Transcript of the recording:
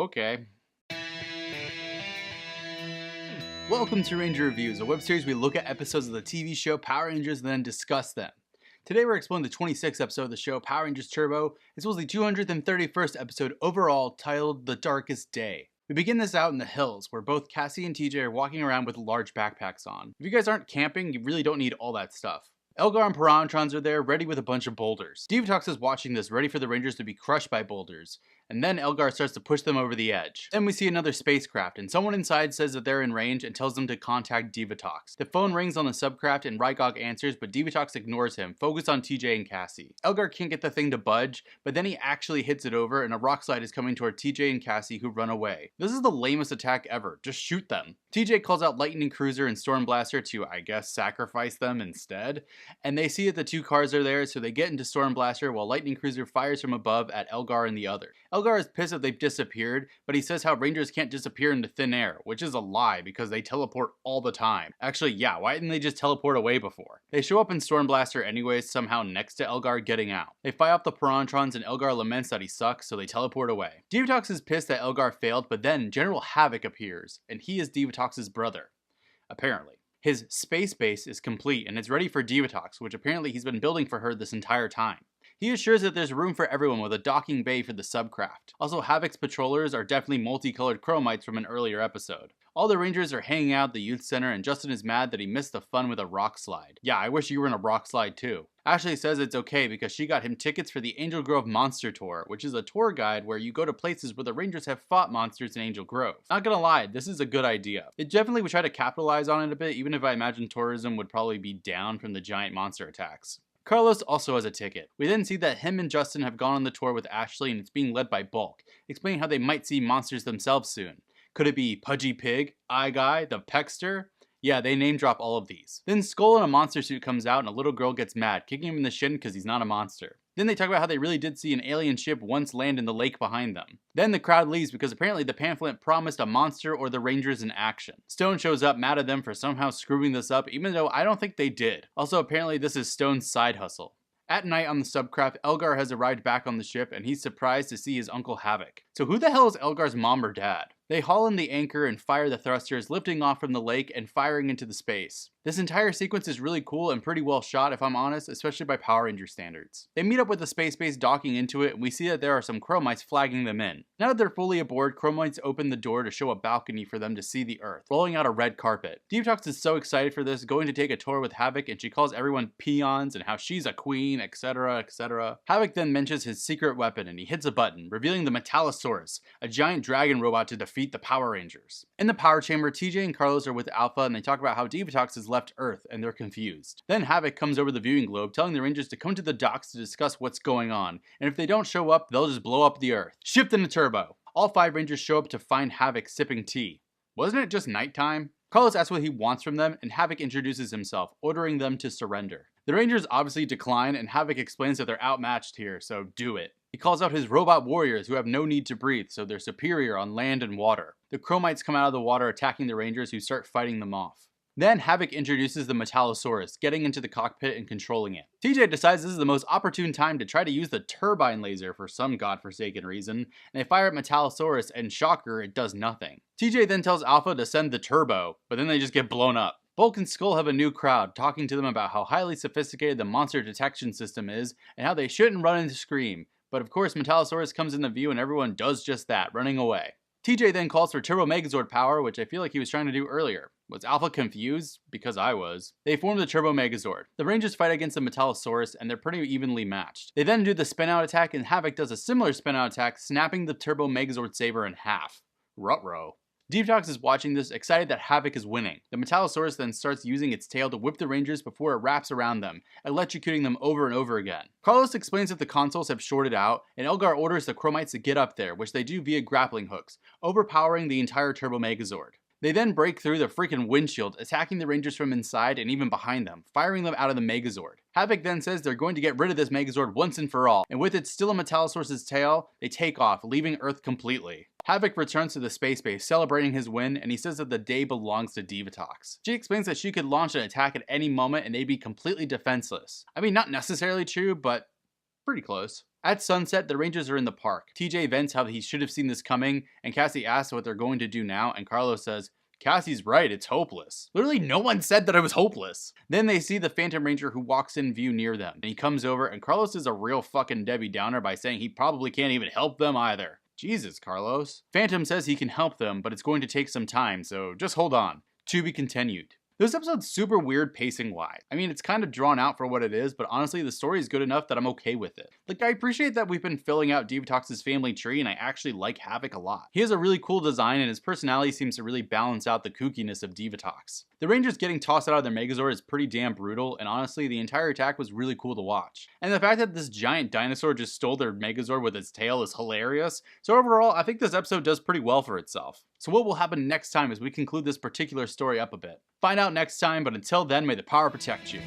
okay. Welcome to Ranger Reviews, a web series where we look at episodes of the TV show Power Rangers and then discuss them. Today we're exploring the 26th episode of the show Power Rangers Turbo, as well as the 231st episode overall, titled The Darkest Day. We begin this out in the hills, where both Cassie and TJ are walking around with large backpacks on. If you guys aren't camping, you really don't need all that stuff. Elgar and Piranhatrons are there, ready with a bunch of boulders. Divatox is watching this, ready for the Rangers to be crushed by boulders. And then Elgar starts to push them over the edge. Then we see another spacecraft, and someone inside says that they're in range and tells them to contact Divatox. The phone rings on the subcraft and Rygog answers, but Divatox ignores him, focused on TJ and Cassie. Elgar can't get the thing to budge, but then he actually hits it over, and a rock slide is coming toward TJ and Cassie, who run away. This is the lamest attack ever, just shoot them. TJ calls out Lightning Cruiser and Stormblaster to, I guess, sacrifice them instead. And they see that the two cars are there, so they get into Stormblaster while Lightning Cruiser fires from above at Elgar and the other. Elgar is pissed that they've disappeared, but he says how Rangers can't disappear into thin air, which is a lie because they teleport all the time. Actually, yeah, why didn't they just teleport away before? They show up in Stormblaster anyways, somehow next to Elgar getting out. They fight off the Piranhatrons and Elgar laments that he sucks, so they teleport away. Divatox is pissed that Elgar failed, but then General Havoc appears, and he is Divatox's brother. Apparently. His space base is complete and it's ready for Divatox, which apparently he's been building for her this entire time. He assures that there's room for everyone with a docking bay for the subcraft. Also, Havoc's patrollers are definitely multicolored chromites from an earlier episode. All the Rangers are hanging out at the youth center and Justin is mad that he missed the fun with a rock slide. Yeah, I wish you were in a rock slide too. Ashley says it's okay because she got him tickets for the Angel Grove Monster Tour, which is a tour guide where you go to places where the Rangers have fought monsters in Angel Grove. Not gonna lie, this is a good idea. It definitely would try to capitalize on it a bit, even if I imagine tourism would probably be down from the giant monster attacks. Carlos also has a ticket. We then see that him and Justin have gone on the tour with Ashley and it's being led by Bulk, explaining how they might see monsters themselves soon. Could it be Pudgy Pig, Eye Guy, the Peckster? Yeah, they name drop all of these. Then Skull in a monster suit comes out and a little girl gets mad, kicking him in the shin because he's not a monster. Then they talk about how they really did see an alien ship once land in the lake behind them. Then the crowd leaves because apparently the pamphlet promised a monster or the Rangers in action. Stone shows up mad at them for somehow screwing this up, even though I don't think they did. Also, apparently this is Stone's side hustle. At night on the subcraft, Elgar has arrived back on the ship and he's surprised to see his Uncle Havoc. So who the hell is Elgar's mom or dad? They haul in the anchor and fire the thrusters, lifting off from the lake and firing into the space. This entire sequence is really cool and pretty well shot if I'm honest, especially by Power Ranger standards. They meet up with the space base docking into it and we see that there are some chromites flagging them in. Now that they're fully aboard, chromites open the door to show a balcony for them to see the Earth, rolling out a red carpet. Divatox is so excited for this, going to take a tour with Havoc, and she calls everyone peons and how she's a queen, etc, etc. Havoc then mentions his secret weapon and he hits a button, revealing the Metallosaurus, a giant dragon robot to defeat the Power Rangers. In the power chamber, TJ and Carlos are with Alpha and they talk about how Divatox has left Earth and they're confused. Then Havoc comes over the viewing globe telling the Rangers to come to the docks to discuss what's going on, and if they don't show up, they'll just blow up the Earth. Shift into turbo. All 5 Rangers show up to find Havoc sipping tea. Wasn't it just nighttime? Carlos asks what he wants from them and Havoc introduces himself, ordering them to surrender. The Rangers obviously decline and Havoc explains that they're outmatched here, so do it. He calls out his robot warriors who have no need to breathe, so they're superior on land and water. The chromites come out of the water attacking the Rangers who start fighting them off. Then Havoc introduces the Metallosaurus, getting into the cockpit and controlling it. TJ decides this is the most opportune time to try to use the turbine laser for some godforsaken reason, and they fire at Metallosaurus and shocker, it does nothing. TJ then tells Alpha to send the turbo, but then they just get blown up. Bulk and Skull have a new crowd, talking to them about how highly sophisticated the monster detection system is, and how they shouldn't run and scream. But of course Metallosaurus comes into view and everyone does just that, running away. TJ then calls for Turbo Megazord power, which I feel like he was trying to do earlier. Was Alpha confused? Because I was. They form the Turbo Megazord. The Rangers fight against the Metallosaurus and they're pretty evenly matched. They then do the spin out attack and Havoc does a similar spin out attack, snapping the Turbo Megazord saber in half. Ruh-roh. Divatox is watching this, excited that Havoc is winning. The Metallosaurus then starts using its tail to whip the Rangers before it wraps around them, electrocuting them over and over again. Carlos explains that the consoles have shorted out, and Elgar orders the chromites to get up there, which they do via grappling hooks, overpowering the entire Turbo Megazord. They then break through the freaking windshield, attacking the Rangers from inside and even behind them, firing them out of the Megazord. Havoc then says they're going to get rid of this Megazord once and for all, and with it still in Metallosaurus' tail, they take off, leaving Earth completely. Havoc returns to the space base, celebrating his win, and he says that the day belongs to Divatox. She explains that she could launch an attack at any moment and they'd be completely defenseless. I mean, not necessarily true, but pretty close. At sunset, the Rangers are in the park. TJ vents how he should have seen this coming, and Cassie asks what they're going to do now, and Carlos says, Cassie's right, it's hopeless. Literally no one said that it was hopeless. Then they see the Phantom Ranger who walks in view near them, and he comes over, and Carlos is a real fucking Debbie Downer by saying he probably can't even help them either. Jesus, Carlos. Phantom says he can help them, but it's going to take some time, so just hold on. To be continued. This episode's super weird pacing-wise. I mean, it's kind of drawn out for what it is, but honestly, the story is good enough that I'm okay with it. Like, I appreciate that we've been filling out Divatox's family tree, and I actually like Havoc a lot. He has a really cool design, and his personality seems to really balance out the kookiness of Divatox. The Rangers getting tossed out of their Megazord is pretty damn brutal, and honestly, the entire attack was really cool to watch. And the fact that this giant dinosaur just stole their Megazord with its tail is hilarious. So overall, I think this episode does pretty well for itself. So what will happen next time as we conclude this particular story up a bit? Find out next time, but until then, may the power protect you.